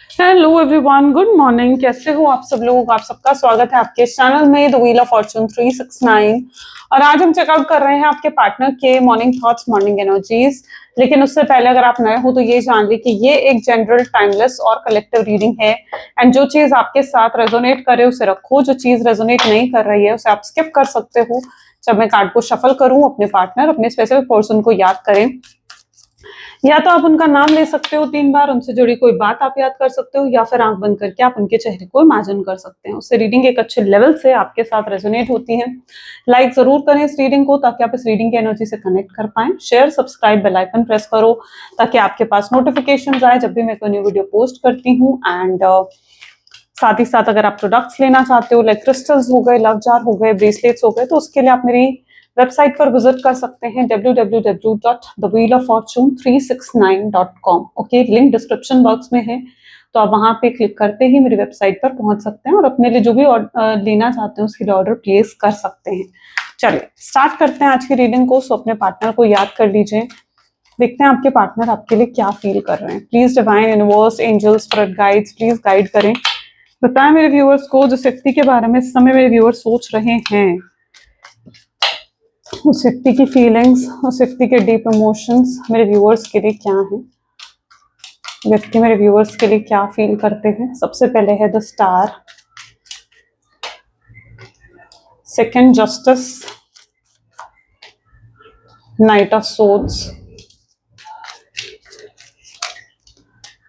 Hello everyone, good morning. कैसे हो आप सब लोग? आप सबका स्वागत है आपके चैनल में द व्हील ऑफ फॉर्चून 369। और आज हम चेकआउट कर रहे हैं आपके पार्टनर के मॉर्निंग थॉट्स, मॉर्निंग एनर्जीज। लेकिन उससे पहले अगर आप नए हो तो ये जान ली कि ये एक जनरल, टाइमलेस और कलेक्टिव रीडिंग है। एंड जो चीज आपके साथ रेजोनेट करे उसे रखो, जो चीज रेजोनेट नहीं कर रही है उसे आप स्किप कर सकते हो। जब मैं कार्ड को शफल करूं, अपने पार्टनर, अपने स्पेसिफिक पर्सन को याद करें। या तो आप उनका नाम ले सकते हो 3 बार, उनसे जुड़ी कोई बात आप याद कर सकते हो, या फिर आंख बंद करके आप उनके चेहरे को इमेजिन कर सकते हैं। उससे रीडिंग एक अच्छे लेवल से आपके साथ रेजोनेट होती है। लाइक जरूर करें इस रीडिंग को ताकि आप इस रीडिंग की एनर्जी से कनेक्ट कर पाए। Share, subscribe, bell icon press करो ताकि आपके पास नोटिफिकेशन आए जब भी मैं कोई न्यू वीडियो पोस्ट करती हूँ। एंड साथ ही साथ अगर आप प्रोडक्ट्स लेना चाहते हो, लाइक क्रिस्टल्स हो गए, लव जार हो गए, ब्रेसलेट्स हो गए, तो उसके लिए आप मेरी वेबसाइट पर विजिट कर सकते हैं www.thewheeloffortune369.com। Okay, link description box में है, तो आप वहां पे क्लिक करते ही मेरी वेबसाइट पर पहुंच सकते हैं और अपने लिए जो भी लेना चाहते हैं उसके लिए ऑर्डर प्लेस कर सकते हैं। चलिए स्टार्ट करते हैं आज की रीडिंग को। सो अपने पार्टनर को याद कर लीजिए। देखते हैं आपके पार्टनर आपके लिए क्या फील कर रहे हैं। Please divine, universe, angels, spirit guides, please guide करें। बताएं मेरे व्यूअर्स को जिस व्यक्ति के बारे में इस समय मेरे व्यूअर्स सोच रहे हैं, उस व्यक्ति की फीलिंग्स, उस व्यक्ति के डीप इमोशंस मेरे व्यूअर्स के लिए क्या हैं। व्यक्ति मेरे व्यूअर्स के लिए क्या फील करते हैं। सबसे पहले है the star, second justice, knight of swords,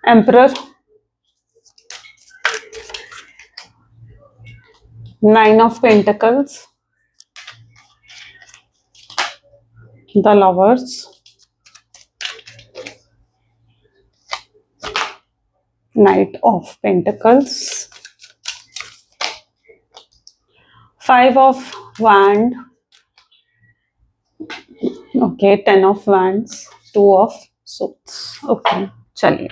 emperor, nine of pentacles, the lovers, knight of pentacles, five of wand, okay, 10 of wands, 2 of swords. Okay, चलिए।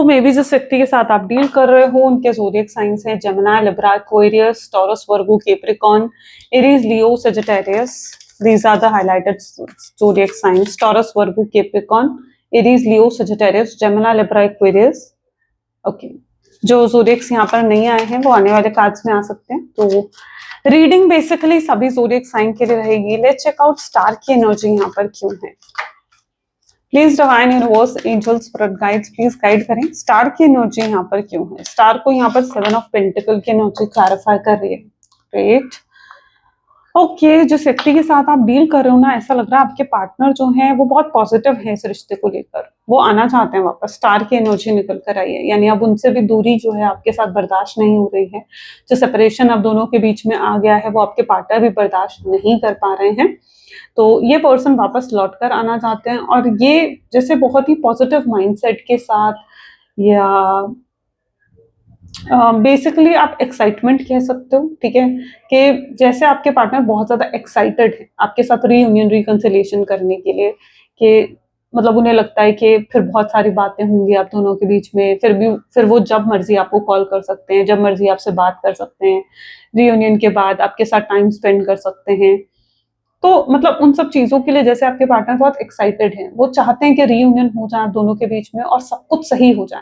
मे बी जिस व्यक्ति के साथ आप डील कर रहे हो उनके ज़ोडिएक साइंस हैं Gemini, Libra, Aquarius, taurus, Virgo, Capricorn, Aries, Leo, Sagittarius. These are the highlighted zodiac signs: Taurus, Virgo, Capricorn, Aries, Leo, Sagittarius, Gemini, Libra, Aquarius. Okay, जो जोडिएक्स यहाँ पर नहीं आए हैं वो आने वाले कार्ड्स में आ सकते हैं। तो रीडिंग बेसिकली सभी जोडिएक साइन के लिए रहेगी। लेट्स चेक आउट स्टार की एनर्जी यहाँ पर क्यों है। Please divine, universe, angels, spirit guides, please guide करें स्टार की एनर्जी यहाँ पर क्यों है। स्टार को यहाँ पर 7 ऑफ पेंटिकल की एनर्जी क्लैरिफाई कर रही है। ग्रेट। ओके, जिस व्यक्ति के साथ आप डील कर रहे हो ना, ऐसा लग रहा है आपके पार्टनर जो है वो बहुत पॉजिटिव है इस रिश्ते को लेकर। वो आना चाहते हैं वापस। स्टार की एनर्जी निकल कर आई है, यानी अब उनसे भी दूरी जो है आपके साथ बर्दाश्त नहीं हो रही है। जो सेपरेशन अब दोनों के बीच में आ गया है वो आपके पार्टनर भी बर्दाश्त नहीं कर पा रहे हैं। तो ये पर्सन वापस लौट कर आना चाहते हैं, और ये जैसे बहुत ही पॉजिटिव माइंडसेट के साथ, या बेसिकली आप एक्साइटमेंट कह सकते हो, ठीक है, कि जैसे आपके पार्टनर बहुत ज्यादा एक्साइटेड है आपके साथ रीयूनियन, रिकंसिलिएशन करने के लिए। कि मतलब उन्हें लगता है कि फिर बहुत सारी बातें होंगी आप दोनों के बीच में, फिर वो जब मर्जी आपको कॉल कर सकते हैं, जब मर्जी आपसे बात कर सकते हैं, रीयूनियन के बाद आपके साथ टाइम स्पेंड कर सकते हैं। तो मतलब उन सब चीजों के लिए जैसे आपके पार्टनर बहुत एक्साइटेड हैं, वो चाहते हैं कि रीयूनियन हो जाए आप दोनों के बीच में और सब कुछ सही हो जाए।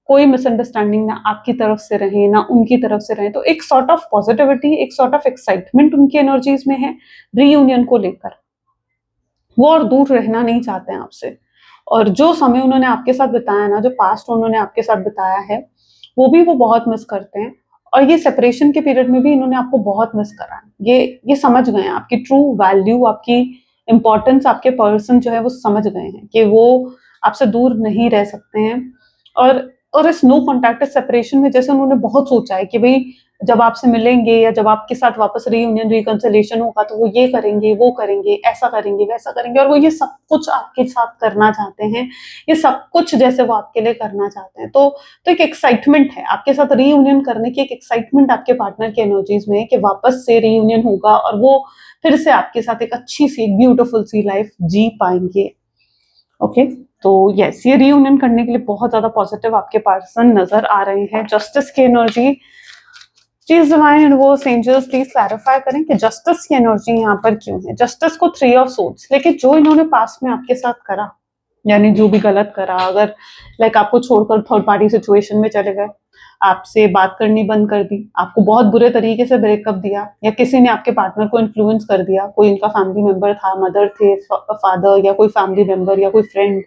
कोई मिसअंडरस्टैंडिंग ना आपकी तरफ से रहे ना उनकी तरफ से रहे। तो एक सॉर्ट ऑफ पॉजिटिविटी, एक सॉर्ट ऑफ एक्साइटमेंट उनकी एनर्जीज में है रीयूनियन को लेकर। वो और दूर रहना नहीं चाहते हैं आपसे। और जो समय उन्होंने आपके साथ बिताया ना, जो पास्ट उन्होंने आपके साथ बिताया है, वो बहुत मिस करते हैं। और ये सेपरेशन के पीरियड में भी इन्होंने आपको बहुत मिस करा है। ये समझ गए हैं आपकी ट्रू वैल्यू, आपकी इंपॉर्टेंस, आपके पर्सन जो है वो समझ गए हैं कि वो आपसे दूर नहीं रह सकते हैं। और और इस नो कॉन्टैक्ट सेपरेशन में जैसे उन्होंने बहुत सोचा है कि भाई जब आपसे मिलेंगे या जब आपके साथ वापस रीयूनियन, रिकंसिलिएशन होगा तो वो ये करेंगे, वो करेंगे, ऐसा करेंगे, वैसा करेंगे, और वो ये सब कुछ आपके साथ करना चाहते हैं। ये सब कुछ जैसे वो आपके लिए करना चाहते हैं। तो एक एक्साइटमेंट है आपके साथ रीयूनियन करने की, एक एक्साइटमेंट आपके पार्टनर की एनर्जीज में है कि वापस से रीयूनियन होगा और वो फिर से आपके साथ एक अच्छी सी, ब्यूटीफुल सी लाइफ जी पाएंगे। ओके, तो यस, ये रीयूनियन करने के लिए बहुत ज्यादा पॉजिटिव आपके पर्सन नजर आ रहे हैं। जस्टिस की energy, please divine universe, angels, please clarify करें कि जस्टिस की एनर्जी यहाँ पर क्यों है। जस्टिस को 3 ऑफ सोर्ड्स, लेकिन जो इन्होंने पास्ट में आपके साथ करा यानी जो भी गलत करा, अगर लाइक आपको छोड़कर थर्ड पार्टी सिचुएशन में चले गए, आपसे बात करनी बंद कर दी, आपको बहुत बुरे तरीके से ब्रेकअप दिया, या किसी ने आपके पार्टनर को इन्फ्लुएंस कर दिया, कोई इनका फैमिली मेंबर था, मदर थे, फादर, या कोई फैमिली मेंबर या कोई फ्रेंड,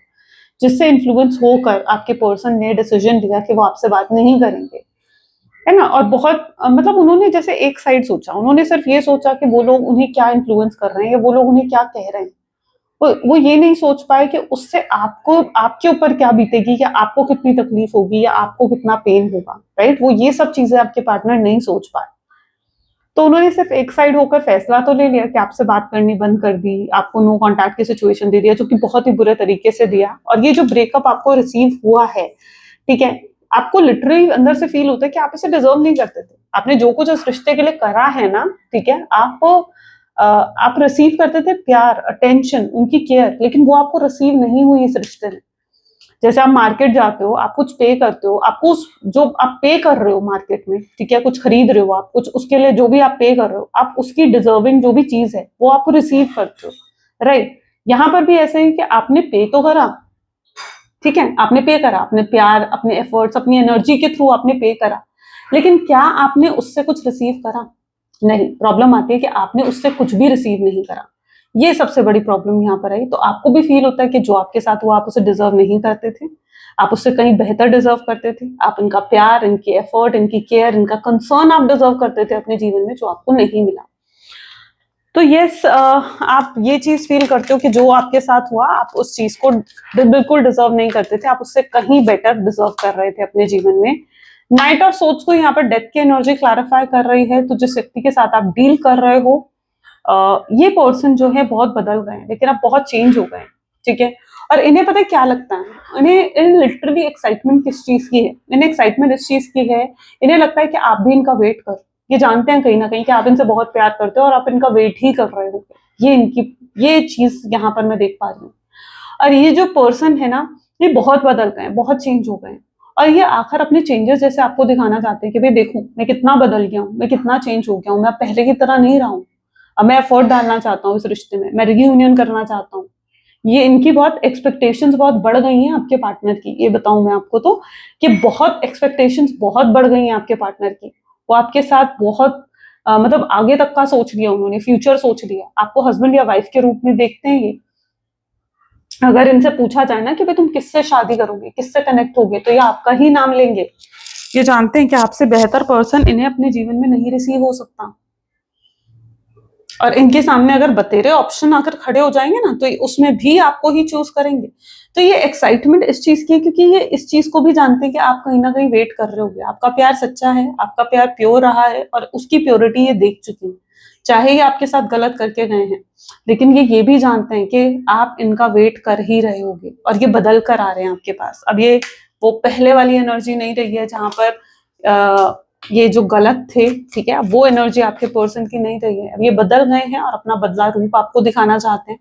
जिससे इन्फ्लुएंस होकर आपके पर्सन ने डिसीजन लिया कि वो आपसे बात नहीं करेंगे, है ना। और बहुत मतलब उन्होंने जैसे एक साइड सोचा, उन्होंने सिर्फ ये सोचा कि वो लोग उन्हें क्या इन्फ्लुएंस कर रहे हैं या वो लोग उन्हें क्या कह रहे हैं। वो ये नहीं सोच पाए कि उससे आपको, आपके ऊपर क्या बीतेगी, या आपको कितनी तकलीफ होगी, या आपको कितना पेन होगा, राइट। वो ये सब चीजें आपके पार्टनर नहीं सोच पाए। तो उन्होंने सिर्फ एक साइड होकर फैसला तो ले लिया कि आपसे बात करनी बंद कर दी, आपको नो कांटेक्ट की सिचुएशन दे दिया, जो कि बहुत ही बुरे तरीके से दिया। और ये जो ब्रेकअप आपको रिसीव हुआ है, ठीक है, आपको लिटरली अंदर से फील होता है कि आप इसे डिजर्व नहीं करते थे। आपने जो कुछ इस रिश्ते के लिए करा है ना, ठीक है, आप रिसीव करते थे प्यार, अटेंशन, उनकी केयर, लेकिन वो आपको रिसीव नहीं हुई इस रिश्ते में। जैसे आप मार्केट जाते हो, आप कुछ पे करते हो, आपको जो आप पे कर रहे हो मार्केट में, ठीक है, कुछ खरीद रहे हो आप, कुछ उसके लिए जो भी आप पे कर रहे हो, आप उसकी डिजर्विंग जो भी चीज है वो आपको रिसीव करते हो, राइट। यहाँ पर भी ऐसे ही कि आपने पे तो करा, ठीक है, आपने पे करा, अपने प्यार, अपने एफर्ट्स, अपनी एनर्जी के थ्रू आपने पे करा, लेकिन क्या आपने उससे कुछ रिसीव करा? नहीं। प्रॉब्लम आती है कि आपने उससे कुछ भी रिसीव नहीं करा। ये सबसे बड़ी प्रॉब्लम यहाँ पर आई। तो आपको भी फील होता है कि जो आपके साथ हुआ आप उसे डिजर्व नहीं करते थे, आप उससे कहीं बेहतर डिजर्व करते थे, आप इनका प्यार, इनकी एफर्ट, इनकी केयर, इनका कंसर्न आप डिजर्व करते थे अपने जीवन में, जो आपको नहीं मिला। तो यस, आप ये चीज फील करते हो कि जो आपके साथ हुआ आप उस चीज को बिल्कुल डिजर्व नहीं करते थे, आप उससे कहीं बेटर डिजर्व कर रहे थे अपने जीवन में। नाइट ऑफ सोर्ड्स को यहाँ पर डेथ की एनर्जी क्लैरिफाई कर रही है। तो जिस व्यक्ति के साथ आप डील कर रहे हो, ये पर्सन जो है बहुत बदल गए हैं, लेकिन अब बहुत चेंज हो गए हैं, ठीक है। और इन्हें पता है क्या लगता है, इन्हें लिटरली एक्साइटमेंट किस चीज की है, इन्हें एक्साइटमेंट इस चीज की है, इन्हें लगता है कि आप भी इनका वेट कर, ये जानते हैं कहीं ना कहीं कि आप इनसे बहुत प्यार करते हो और आप इनका वेट ही कर रहे हो। ये चीज यहाँ पर मैं देख पा रही हूँ। और ये जो पर्सन है ना, ये बहुत बदल गए हैं, बहुत चेंज हो गए हैं। और ये आखिर अपने चेंजेस जैसे आपको दिखाना चाहते हैं कि भाई देखो मैं कितना बदल गया हूँ, मैं कितना चेंज हो गया हूँ, मैं पहले की तरह नहीं रहा हूँ। अब मैं एफर्ट डालना चाहता हूँ इस रिश्ते में, मैं रियूनियन करना चाहता हूँ। ये इनकी बहुत एक्सपेक्टेशंस बहुत बढ़ गई हैं आपके पार्टनर की। ये बताऊं मैं आपको तो कि बहुत एक्सपेक्टेशंस बहुत बढ़ गई हैं आपके पार्टनर की। वो आपके साथ बहुत मतलब आगे तक का सोच लिया उन्होंने, फ्यूचर सोच लिया, आपको हस्बैंड या वाइफ के रूप में देखते हैं ये। अगर इनसे पूछा जाए ना कि भाई तुम किससे शादी करोगे, किससे कनेक्ट होगे, तो ये आपका ही नाम लेंगे। ये जानते हैं कि आपसे बेहतर पर्सन इन्हें अपने जीवन में नहीं रिसीव हो सकता। और इनके सामने अगर बतेरे ऑप्शन आकर खड़े हो जाएंगे ना, तो उसमें भी आपको ही चूज करेंगे। तो ये एक्साइटमेंट इस चीज की है क्योंकि ये इस चीज को भी जानते हैं कि आप कहीं ना कहीं वेट कर रहे होगे। आपका प्यार सच्चा है, आपका प्यार प्योर रहा है, और उसकी प्योरिटी ये देख चुके हैं। चाहे ये आपके साथ गलत करके गए हैं, लेकिन ये भी जानते हैं कि आप इनका वेट कर ही रहे होगे, और ये बदल कर आ रहे हैं आपके पास। अब ये वो पहले वाली एनर्जी नहीं रही है जहां पर ये जो गलत थे, ठीक है, अब वो एनर्जी आपके पर्सन की नहीं रही है। अब ये बदल गए हैं और अपना बदला रूप आपको दिखाना चाहते हैं।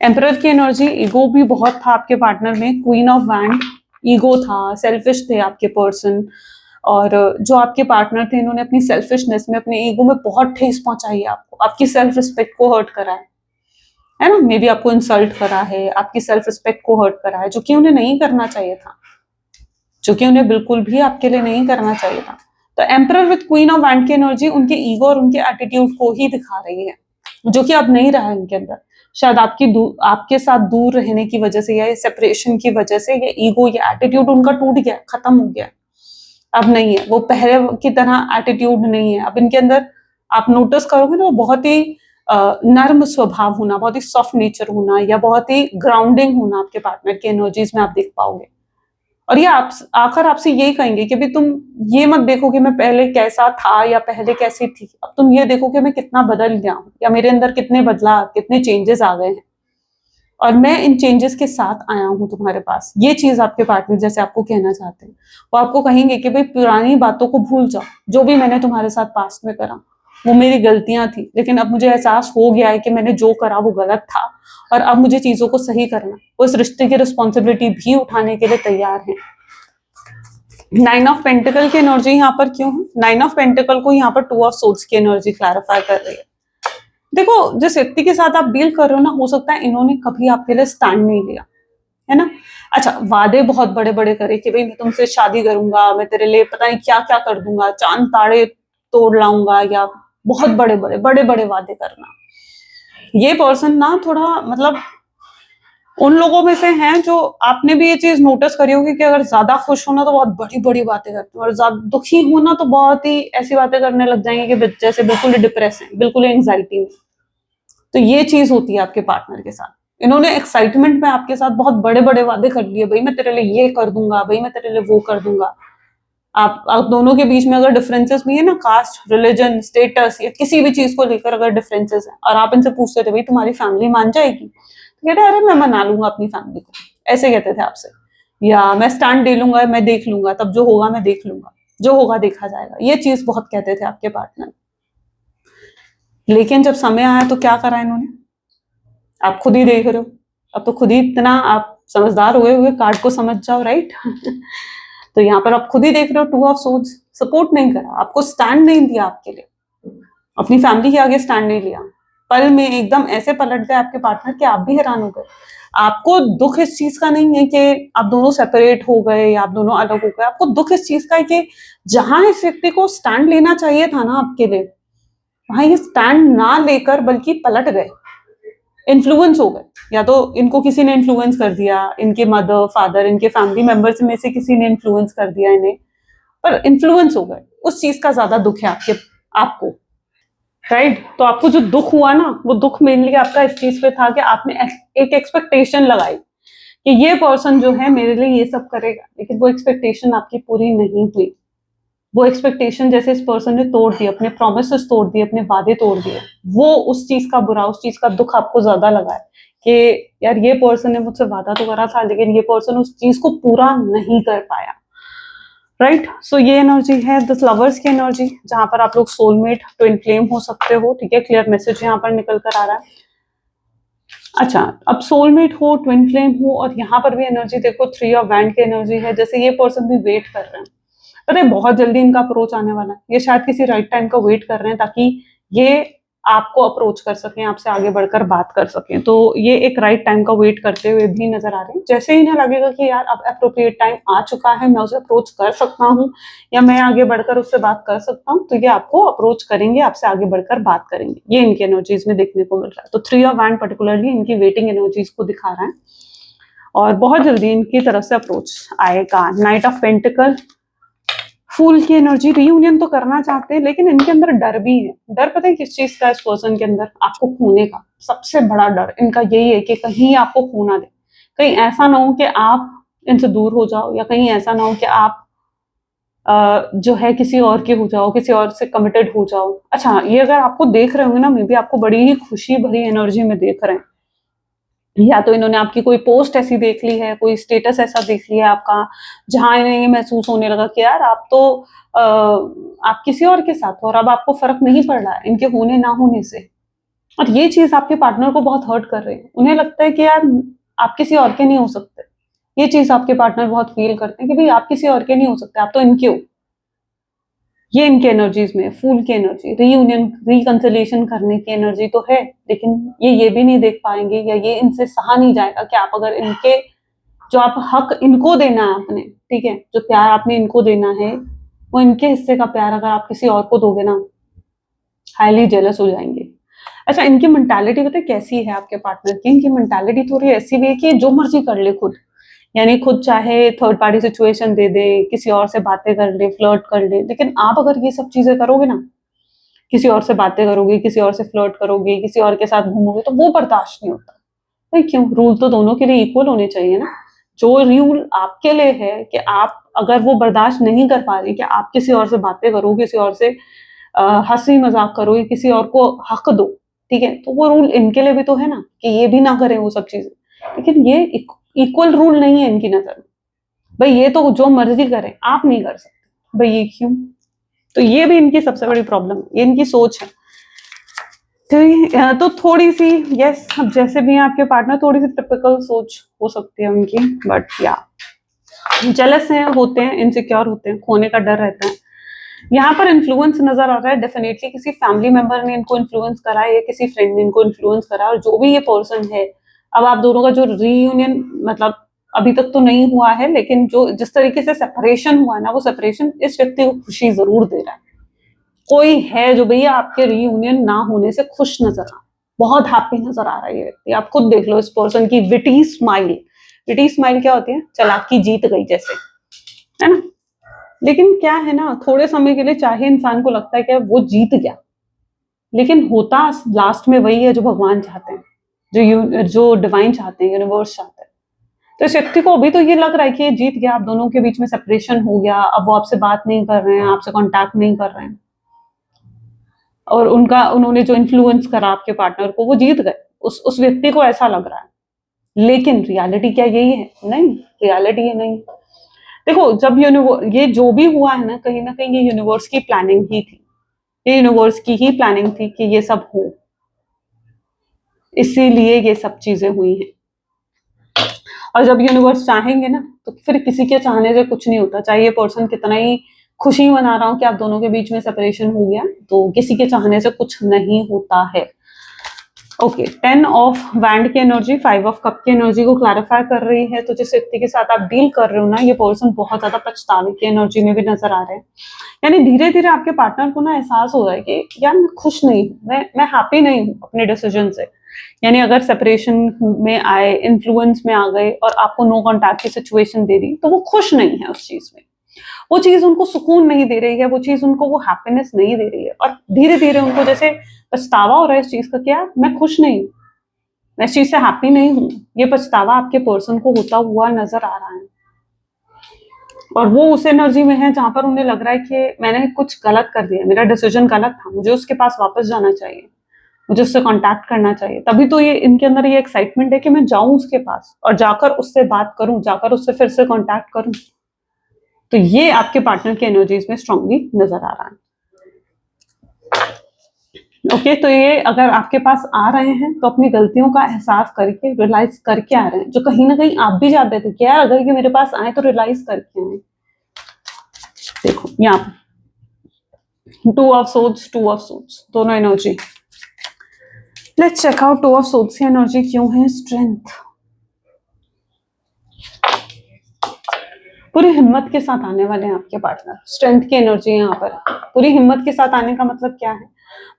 एम्परर की एनर्जी, ईगो भी बहुत था आपके पार्टनर में। क्वीन ऑफ वैंड, ईगो था, सेल्फिश थे आपके पर्सन। और जो आपके पार्टनर थे, इन्होंने अपनी सेल्फिशनेस में, अपने ईगो में बहुत ठेस पहुंचाई है आपको, आपकी सेल्फ रिस्पेक्ट को हर्ट करा है ना। मे बी आपको इंसल्ट करा है, आपकी सेल्फ रिस्पेक्ट को हर्ट करा है, जो कि उन्हें नहीं करना चाहिए था, जो कि उन्हें बिल्कुल भी आपके लिए नहीं करना चाहिए था। तो emperor with queen of wand की एनर्जी उनके ईगो और उनके एटीट्यूड को ही दिखा रही है, जो कि अब नहीं रहा है उनके अंदर। शायद आपके साथ दूर रहने की वजह से, या सेपरेशन की वजह से, ये ईगो, ये एटीट्यूड उनका टूट गया, खत्म हो गया, अब नहीं है। वो पहले की तरह एटीट्यूड नहीं है अब इनके अंदर। आप नोटिस करोगे ना, वो बहुत ही नर्म स्वभाव होना, बहुत ही सॉफ्ट नेचर होना, या बहुत ही ग्राउंडिंग होना आपके पार्टनर की एनर्जीज में आप देख पाओगे। और ये आप आखिर आपसे यही कहेंगे कि भाई तुम ये मत देखो कि मैं पहले कैसा था या पहले कैसी थी, अब तुम ये देखो कि मैं कितना बदल गया हूँ, या मेरे अंदर कितने बदलाव, कितने चेंजेस आ गए हैं, और मैं इन चेंजेस के साथ आया हूँ तुम्हारे पास। ये चीज आपके पार्टनर जैसे आपको कहना चाहते हैं। वो आपको कहेंगे कि भाई पुरानी बातों को भूल जाओ, जो भी मैंने तुम्हारे साथ पास्ट में करा वो मेरी गलतियां थी, लेकिन अब मुझे एहसास हो गया है कि मैंने जो करा वो गलत था, और अब मुझे चीजों को सही करना। वो इस रिश्ते की रिस्पॉन्सिबिलिटी भी उठाने के लिए तैयार है। नाइन ऑफ पेंटिकल की एनर्जी यहाँ पर क्यों है? नाइन ऑफ पेंटिकल को यहाँ पर टू ऑफ सोर्ड्स की एनर्जी क्लैरिफाई कर रही है। देखो, जिस व्यक्ति के साथ आप डील कर रहे हो ना, हो सकता है इन्होंने कभी आपके लिए स्टैंड नहीं लिया, है ना। अच्छा, वादे बहुत बड़े बड़े करे कि भाई मैं तुमसे शादी करूंगा, मैं तेरे लिए पता नहीं क्या क्या कर दूंगा, चांद तारे तोड़ लाऊंगा, या बहुत बड़े बड़े वादे करना। ये पर्सन ना थोड़ा मतलब उन लोगों में से हैं जो, आपने भी ये चीज नोटिस करी होगी कि अगर ज्यादा खुश होना तो बहुत बड़ी बड़ी बातें करते हैं, और ज्यादा दुखी होना तो बहुत ही ऐसी बातें करने लग जाएंगे कि जैसे बिल्कुल डिप्रेस है, बिल्कुल एंग्जाइटी में। तो ये चीज होती है आपके पार्टनर के साथ। इन्होंने एक्साइटमेंट में आपके साथ बहुत बड़े बड़े वादे कर लिए, भाई मैं तेरे लिए ये कर दूंगा, भाई मैं तेरे लिए वो कर दूंगा। आप दोनों के बीच में अगर डिफरेंसेस भी है ना, कास्ट, रिलीजन, स्टेटस, या किसी भी चीज को लेकर अगर डिफरेंसेस है, और आप इनसे पूछते थे भाई तुम्हारी फैमिली मान जाएगी, तो कहते अरे मैं मना लूंगा अपनी फैमिली को, ऐसे कहते थे आपसे। या मैं स्टैंड ले लूंगा, मैं देख लूंगा, तब जो होगा मैं देख लूंगा, जो होगा देखा जाएगा, ये चीज बहुत कहते थे आपके पार्टनर। लेकिन जब समय आया तो क्या करा इन्होंने, आप खुद ही देख रहे हो। अब तो खुद ही इतना आप समझदार हुए कार्ड को समझ जाओ, राइट। तो यहाँ पर आप खुद ही देख रहे हो, टू ऑफ सोर्ड्स, सपोर्ट नहीं करा आपको, स्टैंड नहीं दिया आपके लिए, अपनी फैमिली के आगे स्टैंड नहीं लिया। पल में एकदम ऐसे पलट गए आपके पार्टनर कि आप भी हैरान हो गए। आपको दुख इस चीज का नहीं है कि आप दोनों सेपरेट हो गए या आप दोनों अलग हो गए, आपको दुख इस चीज का है कि जहां इस व्यक्ति को स्टैंड लेना चाहिए था ना आपके लिए, वहां ये स्टैंड ना लेकर बल्कि पलट गए, इन्फ्लुएंस हो गए। या तो इनको किसी ने इन्फ्लुएंस कर दिया, इनके मदर फादर, इनके फैमिली मेंबर्स में से किसी ने इन्फ्लुएंस कर दिया इन्हें, पर इन्फ्लुएंस हो गए। उस चीज का ज्यादा दुख है आपको, राइट। तो आपको जो दुख हुआ ना, वो दुख मेनली आपका इस चीज पे था कि आपने एक एक्सपेक्टेशन लगाई कि ये पर्सन जो है मेरे लिए ये सब करेगा, लेकिन वो एक्सपेक्टेशन आपकी पूरी नहीं हुई। वो एक्सपेक्टेशन जैसे इस पर्सन ने तोड़ दी, अपने प्रोमिसेस तोड़ दिए, अपने वादे तोड़ दिए, वो उस चीज का बुरा, उस चीज का दुख आपको ज्यादा लगा है कि यार ये पर्सन ने मुझसे वादा तो करा था, लेकिन ये पर्सन उस चीज को पूरा नहीं कर पाया, राइट। सो ये एनर्जी है द लवर्स की एनर्जी, जहां पर आप लोग सोलमेट, ट्विन फ्लेम हो सकते हो, ठीक है। क्लियर मैसेज यहाँ पर निकल कर आ रहा है। अच्छा, अब सोलमेट हो, ट्विन फ्लेम हो, और यहाँ पर भी एनर्जी देखो, 3 ऑफ वैंड की एनर्जी है, जैसे ये पर्सन भी वेट कर रहे हैं, अरे बहुत जल्दी इनका अप्रोच आने वाला है, ये शायद किसी राइट टाइम का वेट कर रहे हैं ताकि ये आपको अप्रोच कर सकें, आपसे आगे बढ़कर बात कर सकें। तो ये एक राइट टाइम का वेट करते हुए भी नजर आ रहे हैं। जैसे ही इन्हें लगेगा कि यार अब अप्रोप्रिएट टाइम आ चुका है, मैं उसे अप्रोच कर सकता हूँ या मैं आगे बढ़कर उससे बात कर सकता हूँ, तो ये आपको अप्रोच करेंगे, आपसे आगे बढ़कर बात करेंगे। ये इनकी एनर्जीज में देखने को मिल रहा है। तो 3 ऑफ वैंड पर्टिकुलरली इनकी वेटिंग एनर्जीज को दिखा रहा है, और बहुत जल्दी इनकी तरफ से अप्रोच आएगा। नाइट ऑफ पेंटिकल, फूल की एनर्जी, रीयूनियन तो करना चाहते हैं, लेकिन इनके अंदर डर भी है। डर पता है किस चीज का, इस पर्सन के अंदर आपको खोने का सबसे बड़ा डर इनका यही है कि कहीं आपको खो ना दे, कहीं ऐसा ना हो कि आप इनसे दूर हो जाओ, या कहीं ऐसा ना हो कि आप जो है किसी और के हो जाओ, किसी और से कमिटेड हो जाओ। अच्छा, ये अगर आपको देख रहे होंगे ना, मे बी आपको बड़ी ही खुशी भरी एनर्जी में देख रहे हैं, या तो इन्होंने आपकी कोई पोस्ट ऐसी देख ली है, कोई स्टेटस ऐसा देख लिया है आपका, जहां इन्हें ये महसूस होने लगा कि यार आप तो आप किसी और के साथ हो, और अब आपको फर्क नहीं पड़ रहा है इनके होने ना होने से। और ये चीज आपके पार्टनर को बहुत हर्ट कर रही है। उन्हें लगता है कि यार आप किसी और के नहीं हो सकते। ये चीज आपके पार्टनर बहुत फील करते हैं कि भाई आप किसी और के नहीं हो सकते, आप तो इनके हो। ये इनके एनर्जीज में फूल की एनर्जी, रीयूनियन, रिकंसिलिएशन करने की एनर्जी तो है, लेकिन ये भी नहीं देख पाएंगे, या ये इनसे सहा नहीं जाएगा कि आप अगर इनके जो आप हक इनको देना है आपने, ठीक है, जो प्यार आपने इनको देना है, वो इनके हिस्से का प्यार अगर आप किसी और को दोगे ना, हाईली जेलस हो जाएंगे। अच्छा, इनकी मेंटालिटी पता है कैसी है आपके पार्टनर की, इनकी मेंटालिटी थोड़ी ऐसी भी है कि जो मर्जी कर ले खुद, यानी खुद चाहे थर्ड पार्टी सिचुएशन दे दे, किसी और से बातें कर ले, फ्लर्ट कर ले, लेकिन आप अगर ये सब चीजें करोगे ना, किसी और से बातें करोगे, किसी और से फ्लर्ट करोगे, किसी और के साथ घूमोगे, तो वो बर्दाश्त नहीं होता। भाई क्यों, रूल तो दोनों के लिए इक्वल होने चाहिए ना। जो रूल आपके लिए है कि आप अगर वो बर्दाश्त नहीं कर पा रहे कि आप किसी और से बातें करो, किसी और से हंसी मजाक करो, या किसी और को हक दो, ठीक है, तो वो रूल इनके लिए भी तो है ना कि ये भी ना करें वो सब चीजें। लेकिन ये इक्वल रूल नहीं है इनकी नजर में। भाई ये तो जो मर्जी करें, आप नहीं कर सकते। भाई ये क्यों? तो ये भी इनकी सबसे बड़ी प्रॉब्लम है, ये इनकी सोच है। तो थोड़ी सी, यस, अब जैसे भी हैं आपके पार्टनर, थोड़ी सी टिपिकल सोच हो सकती है उनकी, बट या जेलस हैं, होते हैं, इनसिक्योर होते हैं, खोने का डर रहता है। यहाँ पर इन्फ्लुएंस नजर आ रहा है, डेफिनेटली किसी फैमिली मेंबर ने इनको इन्फ्लुएंस करा है, या किसी फ्रेंड ने इनको इन्फ्लुएंस करा, और जो भी ये पर्सन है, अब आप दोनों का जो रीयूनियन मतलब अभी तक तो नहीं हुआ है, लेकिन जो जिस तरीके से सेपरेशन हुआ ना, वो सेपरेशन इस व्यक्ति को खुशी जरूर दे रहा है। कोई है जो भैया आपके रीयूनियन ना होने से खुश नजर आ, बहुत हैप्पी नजर आ रहा है ये व्यक्ति। आप खुद देख लो इस पर्सन की विटी स्माइल। विटी स्माइल क्या होती है? चालाकी जीत गई जैसे, है ना। लेकिन क्या है ना, थोड़े समय के लिए चाहे इंसान को लगता है कि वो जीत गया, लेकिन होता लास्ट में वही है जो भगवान चाहते हैं, जो डिवाइन चाहते हैं, यूनिवर्स चाहते हैं। तो इस व्यक्ति को अभी तो ये लग रहा है कि ये जीत गया, आप दोनों के बीच में सेपरेशन हो गया, अब वो आपसे बात नहीं कर रहे हैं, आपसे कांटेक्ट नहीं कर रहे हैं, और उन्होंने जो इन्फ्लुएंस करा आपके पार्टनर को, वो जीत गए। उस व्यक्ति को ऐसा लग रहा है। लेकिन रियलिटी क्या यही है? नहीं, रियलिटी ये नहीं। देखो, जब ये जो भी हुआ है ना कहीं ये यूनिवर्स की प्लानिंग ही थी। ये यूनिवर्स की ही प्लानिंग थी कि ये सब हो, इसीलिए ये सब चीजें हुई हैं। और जब यूनिवर्स चाहेंगे ना, तो फिर किसी के चाहने से कुछ नहीं होता। चाहे ये पर्सन कितना ही खुशी मना रहा हूं कि आप दोनों के बीच में सेपरेशन हो गया, तो किसी के चाहने से कुछ नहीं होता है। ओके, 10 ऑफ वैंड की एनर्जी 5 ऑफ कप की एनर्जी को क्लैरिफाई कर रही है। तो जिस व्यक्ति के साथ आप डील कर रहे हो ना, ये पर्सन बहुत ज्यादा पछतावे की एनर्जी में भी नजर आ रहे हैं। यानी धीरे धीरे आपके पार्टनर को ना एहसास हो रहा है कि यार मैं खुश नहीं हूँ, मैं हैप्पी नहीं हूँ अपने डिसीजन से। यानी अगर सेपरेशन में आए, इन्फ्लुएंस में आ गए और आपको नो कॉन्टैक्ट की सिचुएशन दे दी, तो वो खुश नहीं है उस चीज में। वो चीज उनको सुकून नहीं दे रही है, वो चीज उनको वो हैप्पीनेस नहीं दे रही है, और धीरे धीरे उनको जैसे पछतावा हो रहा है इस चीज का, क्या मैं खुश नहीं हूँ, मैं इस चीज से हैप्पी नहीं हूँ। ये पछतावा आपके पर्सन को होता हुआ नजर आ रहा है, और वो उस एनर्जी में है जहां पर उन्हें लग रहा है कि मैंने कुछ गलत कर दिया, मेरा डिसीजन गलत था, मुझे उसके पास वापस जाना चाहिए, मुझे उससे कांटेक्ट करना चाहिए। तभी तो ये इनके अंदर ये एक्साइटमेंट है कि मैं जाऊं उसके पास और जाकर उससे बात करूं, जाकर उससे फिर से कांटेक्ट करूं। तो ये आपके पार्टनर की एनर्जीज में स्ट्रांगली नजर आ रहा है। ओके, तो ये अगर आपके पास आ रहे हैं तो अपनी गलतियों का एहसास करके, रियलाइज करके आ रहे हैं, जो कहीं ना कहीं आप भी चाहते थे कि यार अगर ये मेरे पास आए तो रियलाइज करके आए। देखो यहाँ 2 ऑफ सोड्स, 2 ऑफ सोड्स, दोनों energy. Let's check out 2 of swords की एनर्जी क्यों है। स्ट्रेंथ, पूरी हिम्मत के साथ आने वाले हैं आपके पार्टनर। स्ट्रेंथ की एनर्जी यहाँ पर। पूरी हिम्मत के साथ आने का मतलब क्या है?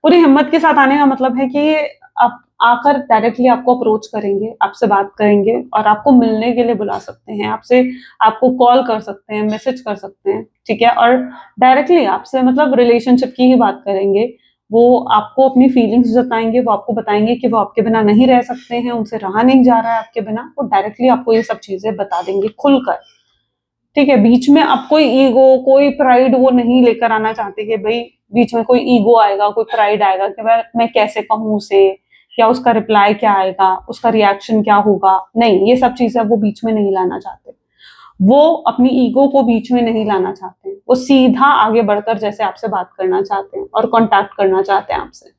पूरी हिम्मत के साथ आने का मतलब है कि आप आकर डायरेक्टली आपको अप्रोच करेंगे, आपसे बात करेंगे, और आपको मिलने के लिए बुला सकते हैं, आपको कॉल कर सकते हैं, मैसेज कर सकते हैं, ठीक है। और डायरेक्टली आपसे मतलब रिलेशनशिप की ही बात करेंगे। वो आपको अपनी फीलिंग्स जताएंगे, वो आपको बताएंगे कि वो आपके बिना नहीं रह सकते हैं, उनसे रहा नहीं जा रहा है आपके बिना। वो डायरेक्टली आपको ये सब चीजें बता देंगे खुलकर, ठीक है। बीच में अब कोई ईगो, कोई प्राइड वो नहीं लेकर आना चाहते कि भाई बीच में कोई ईगो आएगा, कोई प्राइड आएगा कि मैं कैसे कहूँ उसे, या उसका रिप्लाई क्या आएगा, उसका रिएक्शन क्या होगा। नहीं, ये सब चीजें वो बीच में नहीं लाना चाहते। वो अपनी ईगो को बीच में नहीं लाना चाहते। वो सीधा आगे बढ़कर जैसे आपसे बात करना चाहते हैं और कॉन्टैक्ट करना चाहते हैं आपसे,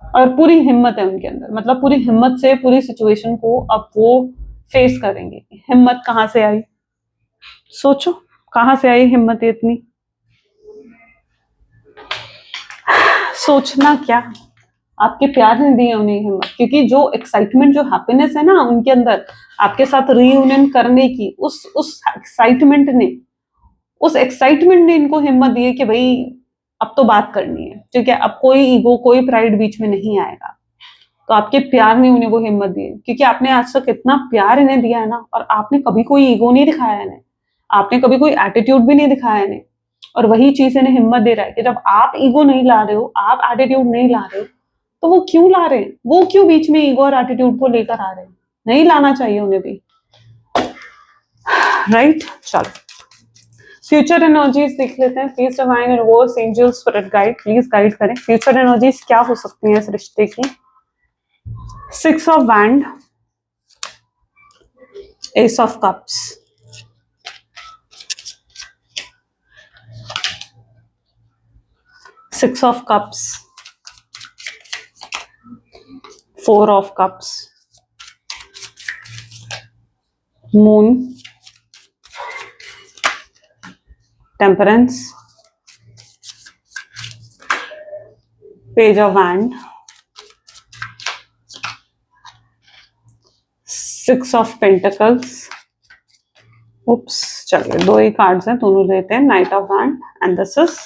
और पूरी हिम्मत है उनके अंदर। मतलब पूरी हिम्मत से पूरी सिचुएशन को अब वो फेस करेंगे। हिम्मत कहाँ से आई? सोचो, कहां से आई हिम्मत इतनी? सोचना क्या, आपके प्यार ने दी है उन्हें हिम्मत, क्योंकि जो एक्साइटमेंट, जो हैप्पीनेस है ना उनके अंदर आपके साथ रीयूनियन करने की, उस एक्साइटमेंट ने इनको हिम्मत दी है कि भाई अब तो बात करनी है, ठीक है। अब कोई ईगो, कोई प्राइड बीच में नहीं आएगा। तो आपके प्यार ने उन्हें वो हिम्मत दी है, क्योंकि आपने आज तक इतना प्यार इन्हें दिया है ना, और आपने कभी कोई ईगो नहीं दिखाया इन्हें, आपने कभी कोई एटीट्यूड भी नहीं दिखाया इन्हें। और वही चीज इन्हें हिम्मत दे रहा है कि जब आप ईगो नहीं ला रहे हो, आप एटीट्यूड नहीं ला रहे हो, तो वो क्यों ला रहे हैं? वो क्यों बीच में ईगो और एटीट्यूड को लेकर आ रहे हैं? नहीं लाना चाहिए उन्हें भी, राइट। चलो फ्यूचर एनर्जीज देख लेते हैं। Please divine universe, angel, spirit guide, please guide करें फ्यूचर एनर्जीज क्या हो सकती हैं इस रिश्ते की। 6 of wand, S of cups, 6 of cups, 4 of cups, moon, temperance, page of wand, 6 of pentacles, उप्स, चलिए 2 ही कार्ड्स हैं, दोनों लेते हैं। Night of wand and this is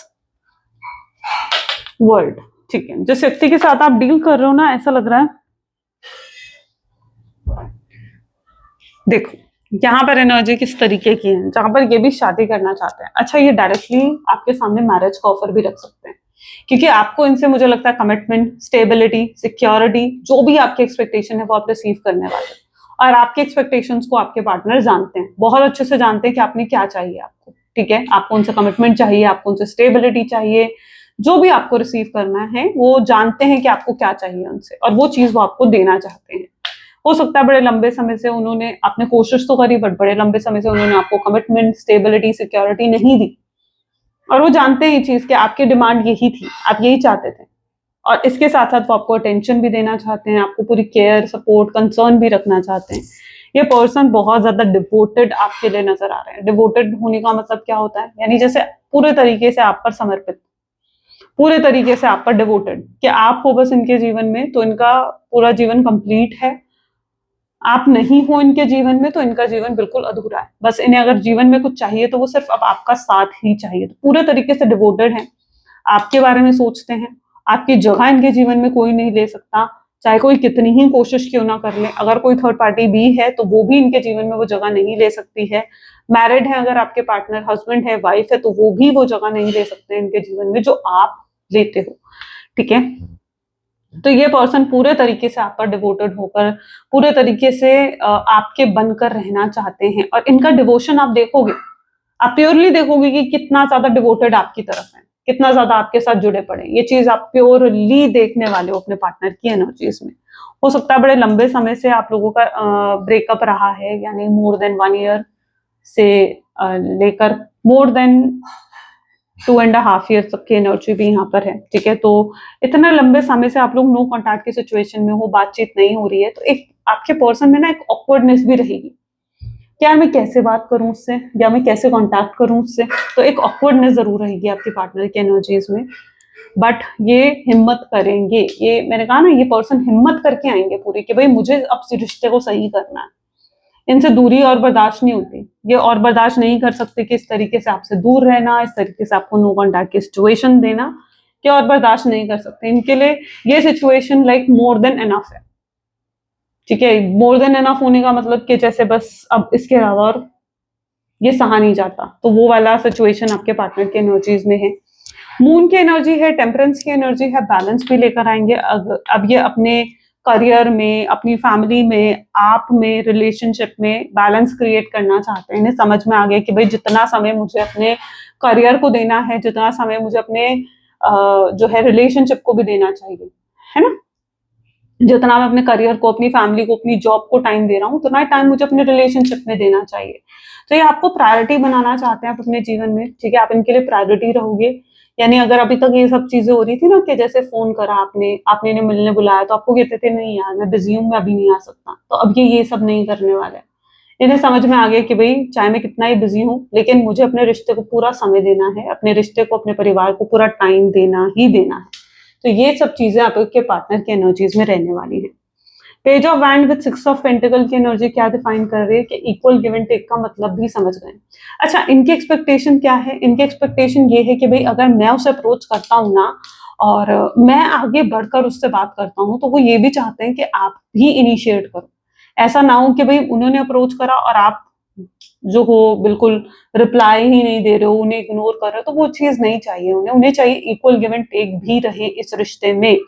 world. ठीक है, जिस व्यक्ति के साथ आप डील कर रहे हो ना, ऐसा लग रहा है, देखो यहाँ पर एनर्जी किस तरीके की है, जहां पर ये भी शादी करना चाहते हैं। अच्छा, ये डायरेक्टली आपके सामने मैरिज का ऑफर भी रख सकते हैं, क्योंकि आपको इनसे मुझे लगता है कमिटमेंट, स्टेबिलिटी, सिक्योरिटी, जो भी आपकी एक्सपेक्टेशन है वो आप रिसीव करने वाले हैं। और आपके एक्सपेक्टेशंस को आपके पार्टनर जानते हैं, बहुत अच्छे से जानते हैं कि आपने क्या चाहिए आपको। ठीक है, आपको उनसे कमिटमेंट चाहिए, आपको उनसे स्टेबिलिटी चाहिए, जो भी आपको रिसीव करना है वो जानते हैं कि आपको क्या चाहिए उनसे, और वो चीज वो आपको देना चाहते हैं। हो सकता है बड़े लंबे समय से उन्होंने, आपने कोशिश तो करी, बट बड़े लंबे समय से उन्होंने आपको कमिटमेंट, स्टेबिलिटी, सिक्योरिटी नहीं दी, और वो जानते हैं ये चीज कि आपकी डिमांड यही थी, आप यही चाहते थे। और इसके साथ साथ वो आपको अटेंशन भी देना चाहते हैं, आपको पूरी केयर, सपोर्ट, कंसर्न भी रखना चाहते हैं। ये पर्सन बहुत ज्यादा डिवोटेड आपके लिए नजर आ रहे हैं। डिवोटेड होने का मतलब क्या होता है, यानी जैसे पूरे तरीके से आप पर समर्पित, पूरे तरीके से आप पर डिवोटेड, कि आप हो बस इनके जीवन में तो इनका पूरा जीवन कंप्लीट है। आप नहीं हो इनके जीवन में तो इनका जीवन बिल्कुल अधूरा है। बस इन्हें अगर जीवन में कुछ चाहिए तो वो सिर्फ अब आपका साथ ही चाहिए। तो पूरे तरीके से डिवोटेड हैं, आपके बारे में सोचते हैं। आपकी जगह इनके जीवन में कोई नहीं ले सकता, चाहे कोई कितनी ही कोशिश क्यों ना कर ले। अगर कोई थर्ड पार्टी भी है तो वो भी इनके जीवन में वो जगह नहीं ले सकती है। मैरिड है अगर आपके पार्टनर, हस्बैंड है, वाइफ है, तो वो भी वो जगह नहीं ले सकते इनके जीवन में जो आप लेते हो। ठीक है, तो ये पर्सन पूरे तरीके से आप पर डिवोटेड होकर, पूरे तरीके से आपके बनकर रहना चाहते हैं। और इनका डिवोशन आप देखोगे, आप प्योरली देखोगे कि कितना ज्यादा डिवोटेड आपकी तरफ है, कितना ज्यादा आपके साथ जुड़े पड़े। ये चीज आप प्योरली देखने वाले हो अपने पार्टनर की एनर्जीज में। हो सकता है बड़े लंबे समय से आप लोगों का ब्रेकअप रहा है, यानी मोर देन 1 ईयर से लेकर मोर देन 2.5 ईयर तक की एनर्जी भी यहाँ पर है। ठीक है, तो इतना लंबे समय से आप लोग नो कॉन्टैक्ट की सिचुएशन में हो, बातचीत नहीं हो रही है, तो एक आपके पर्सन में ना एक ऑकवर्डनेस भी रहेगी। क्या मैं कैसे बात करूं उससे, या मैं कैसे कांटेक्ट करूं उससे, तो एक ऑकवर्डनेस जरूर रहेगी आपके पार्टनर के एनर्जीज में। बट ये हिम्मत करेंगे, ये मैंने कहा ना, ये पर्सन हिम्मत करके आएंगे पूरी, कि भाई मुझे अब इस रिश्ते को सही करना है। इनसे दूरी और बर्दाश्त नहीं होती, ये और बर्दाश्त नहीं कर सकते कि इस तरीके से आपसे दूर रहना, इस तरीके से आपको नो कॉन्टैक्ट की सिचुएशन देना, कि और बर्दाश्त नहीं कर सकते। इनके लिए ये situation like more than enough है। ठीक है, मोर देन एनफ होने का मतलब कि जैसे बस अब इसके अलावा और ये सहा नहीं जाता, तो वो वाला सिचुएशन आपके पार्टनर के एनर्जीज में है। मून की एनर्जी है, टेम्परेंस की एनर्जी है, बैलेंस भी लेकर आएंगे। अब ये अपने करियर में, अपनी फैमिली में, आप में, रिलेशनशिप में बैलेंस क्रिएट करना चाहते हैं। इन्हें समझ में आ गया कि भाई जितना समय मुझे अपने करियर को देना है, जितना समय मुझे अपने जो है रिलेशनशिप को भी देना चाहिए, है ना। जितना मैं अपने करियर को, अपनी फैमिली को, अपनी जॉब को टाइम दे रहा हूँ, उतना ही टाइम मुझे अपने रिलेशनशिप में देना चाहिए। तो ये आपको प्रायोरिटी बनाना चाहते हैं आप अपने जीवन में। ठीक है, आप इनके लिए प्रायोरिटी रहोगे। यानी अगर अभी तक ये सब चीजें हो रही थी ना, कि जैसे फोन करा आपने, आपने इन्हें मिलने बुलाया तो आपको कहते थे नहीं यार मैं बिजी हूँ, मैं अभी नहीं आ सकता, तो अब ये सब नहीं करने वाले। इन्हें समझ में आ गया कि भाई चाहे मैं कितना ही बिजी हूँ, लेकिन मुझे अपने रिश्ते को पूरा समय देना है, अपने रिश्ते को, अपने परिवार को पूरा टाइम देना ही देना है। तो ये सब चीजें आपके पार्टनर की एनर्जीज में रहने वाली है। Page of wand with 6 of pentacle की एनर्जी क्या डिफाइन कर रही है, कि इक्वल गिव एंड टेक का मतलब भी समझ गए। अच्छा, इनकी एक्सपेक्टेशन क्या है, इनकी एक्सपेक्टेशन ये है कि भाई अगर मैं उसे अप्रोच करता हूँ ना, और मैं आगे बढ़कर उससे बात करता हूँ, तो वो ये भी चाहते हैं कि आप भी इनिशिएट करो। ऐसा ना हो कि भाई उन्होंने अप्रोच करा और आप जो हो बिल्कुल रिप्लाई ही नहीं दे रहे हो, उन्हें इग्नोर कर रहे हो, तो वो चीज नहीं चाहिए उन्हें। उन्हें चाहिए इक्वल गिव एंड टेक भी रहे इस रिश्ते में।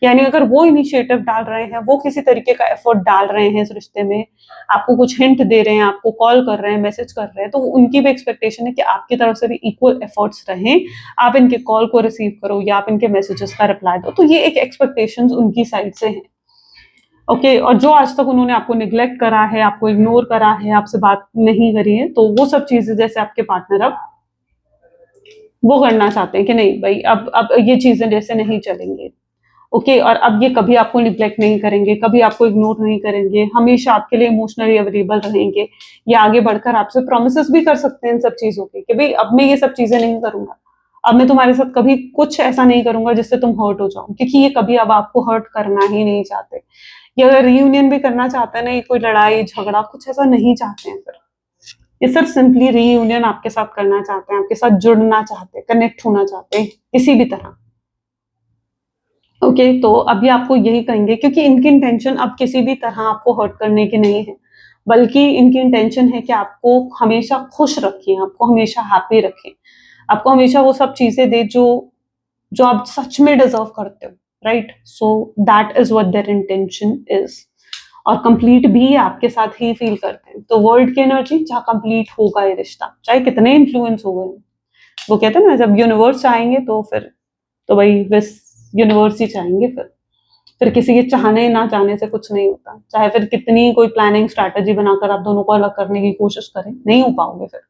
यानी अगर वो इनिशिएटिव डाल रहे हैं, वो किसी तरीके का एफर्ट डाल रहे हैं इस रिश्ते में, आपको कुछ हिंट दे रहे हैं, आपको कॉल कर रहे हैं, मैसेज कर रहे हैं, तो उनकी भी एक्सपेक्टेशन है कि आपकी तरफ से भी इक्वल एफर्ट्स रहें। आप इनके कॉल को रिसीव करो या आप इनके मैसेजेस का रिप्लाई दो। तो ये एक एक्सपेक्टेशंस उनकी साइड से है। ओके, और जो आज तक उन्होंने आपको निग्लेक्ट करा है, आपको इग्नोर करा है, आपसे बात नहीं करी है, तो वो सब चीजें जैसे आपके पार्टनर अब वो करना चाहते हैं कि नहीं भाई अब ये चीजें जैसे नहीं चलेंगे। ओके, और अब ये कभी आपको निग्लेक्ट नहीं करेंगे, कभी आपको इग्नोर नहीं करेंगे, हमेशा आपके लिए इमोशनली अवेलेबल रहेंगे। ये आगे बढ़कर आपसे प्रोमिसेस भी कर सकते हैं इन सब चीजों के, कि भाई अब मैं ये सब चीजें नहीं करूंगा, अब मैं तुम्हारे साथ कभी कुछ ऐसा नहीं करूंगा जिससे तुम हर्ट हो जाओ, क्योंकि ये कभी अब आपको हर्ट करना ही नहीं चाहते। ये अगर रियूनियन भी करना चाहते हैं ना, ये कोई लड़ाई झगड़ा कुछ ऐसा नहीं चाहते हैं फिर। ये सिर्फ सिंपली रीयूनियन आपके साथ करना चाहते हैं, आपके साथ जुड़ना चाहते हैं, कनेक्ट होना चाहते हैं किसी भी तरह। ओके तो अभी आपको यही कहेंगे, क्योंकि इनकी इंटेंशन अब किसी भी तरह आपको हर्ट करने की नहीं है, बल्कि इनकी इंटेंशन है कि आपको हमेशा खुश रखें, आपको हमेशा हैप्पी रखें, आपको हमेशा वो सब चीजें दे जो जो आप सच में डिजर्व करते हो, right? So that is what there intention is. और कंप्लीट भी आपके साथ ही फील करते हैं। तो वर्ल्ड की एनर्जी जहाँ कंप्लीट होगा ये रिश्ता, चाहे कितने इन्फ्लुएंस हो गए, वो कहते हैं ना जब यूनिवर्स चाहेंगे तो फिर तो भाई बस यूनिवर्स ही चाहेंगे, फिर किसी के चाहने ना चाहने से कुछ नहीं होता। चाहे फिर कितनी कोई प्लानिंग स्ट्रैटेजी बनाकर आप दोनों को अलग करने की कोशिश करें, नहीं हो पाओगे फिर,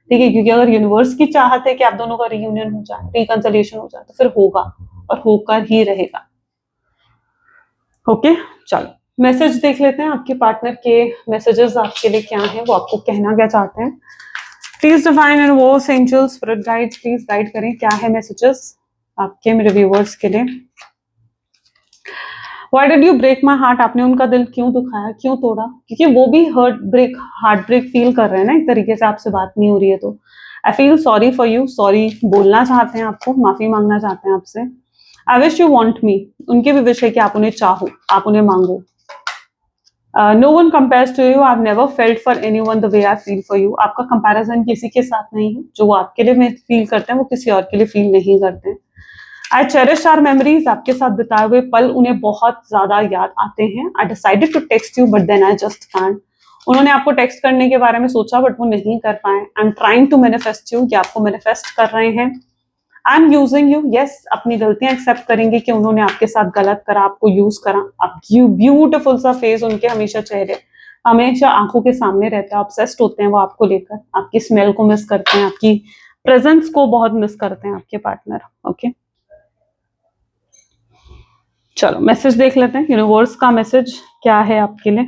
ठीक है? क्योंकि अगर यूनिवर्स की चाहत है कि आप दोनों का रियूनियन हो जाए, रिकंसिलिएशन हो जाए, तो फिर होगा और होकर ही रहेगा। ओके चलो मैसेज देख लेते हैं, आपके पार्टनर के मैसेजेस आपके लिए क्या है, वो आपको कहना क्या चाहते हैं। प्लीज डिवाइन एंड वॉस angels spirit guide, please guide करें क्या है मैसेजेस आपके मेरे व्यूअर्स के लिए। Why did you break my heart? आपने उनका दिल क्यों दुखाया, क्यों तोड़ा? क्योंकि वो भी हार्ट ब्रेक फील कर रहे हैं ना, एक तरीके से आपसे बात नहीं हो रही है तो। I feel sorry for you, sorry बोलना चाहते हैं आपको, माफी मांगना चाहते हैं आपसे। I wish you want me, उनकी भी विश है कि आप उन्हें चाहो, आप उन्हें मांगो। No one compares to you, I never felt for anyone the way I feel for you. आपका कंपेरिजन किसी के साथ नहीं है, जो वो आपके लिए फील करते हैं वो किसी और के लिए फील नहीं करते हैं। आई चेरिश आवर मेमोरीज, आपके साथ बिताए हुए पल उन्हें बहुत ज्यादा याद आते हैं। I decided to text you but then I just can't, उन्होंने आपको टेक्स्ट करने के बारे में सोचा बट वो नहीं कर पाए। I am trying to manifest you, कि आपको मैनिफेस्ट कर रहे हैं। I am using you, yes अपनी गलतियां एक्सेप्ट करेंगे कि उन्होंने आपके साथ गलत करा, आपको यूज करा। आप ब्यूटीफुल सा फेस उनके हमेशा चेहरे हमेशा आंखों के सामने रहता है, ऑब्सेस्ड होते हैं वो आपको लेकर, आपकी स्मेल को मिस करते हैं, आपकी प्रेजेंस को बहुत मिस करते हैं आपके पार्टनर। ओके चलो मैसेज देख लेते हैं, यूनिवर्स का मैसेज क्या है आपके लिए।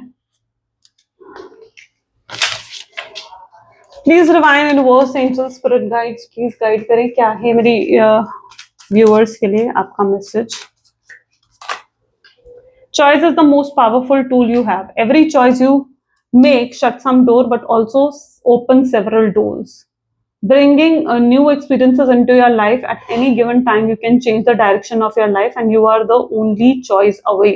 Please divine universe angel spirit guides, please guide करें क्या है मेरी व्यूअर्स के लिए आपका message. Choice is the most powerful tool you have. Every choice you make shuts some door but also opens several doors. Bringing new experiences into your life at any given time, you can change the direction of your life and you are the only choice away.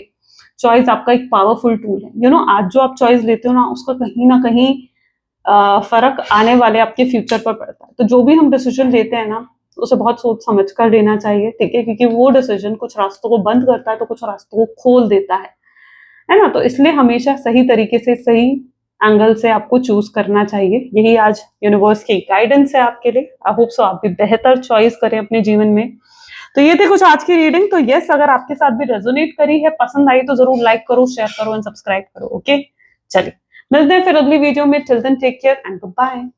Choice आपका एक powerful tool है। You know, आज जो आप choice लेते हो ना, उसका कहीं ना कहीं फर्क आने वाले आपके फ्यूचर पर पड़ता है। तो जो भी हम डिसीजन लेते हैं ना, उसे बहुत सोच समझ कर लेना चाहिए, ठीक है? क्योंकि वो डिसीजन कुछ रास्तों को बंद करता है तो कुछ रास्तों को खोल देता है ना? तो इसलिए हमेशा सही तरीके से, सही एंगल से आपको चूज करना चाहिए। यही आज यूनिवर्स की गाइडेंस है आपके लिए। आई होप सो आप भी बेहतर चॉइस करें अपने जीवन में। तो ये थे कुछ आज की रीडिंग। तो यस, अगर आपके साथ भी रेजोनेट करी है, पसंद आई, तो जरूर लाइक करो, शेयर करो एंड सब्सक्राइब करो। ओके चलिए मिलते हैं फिर अगली वीडियो में। Till then take care and good bye.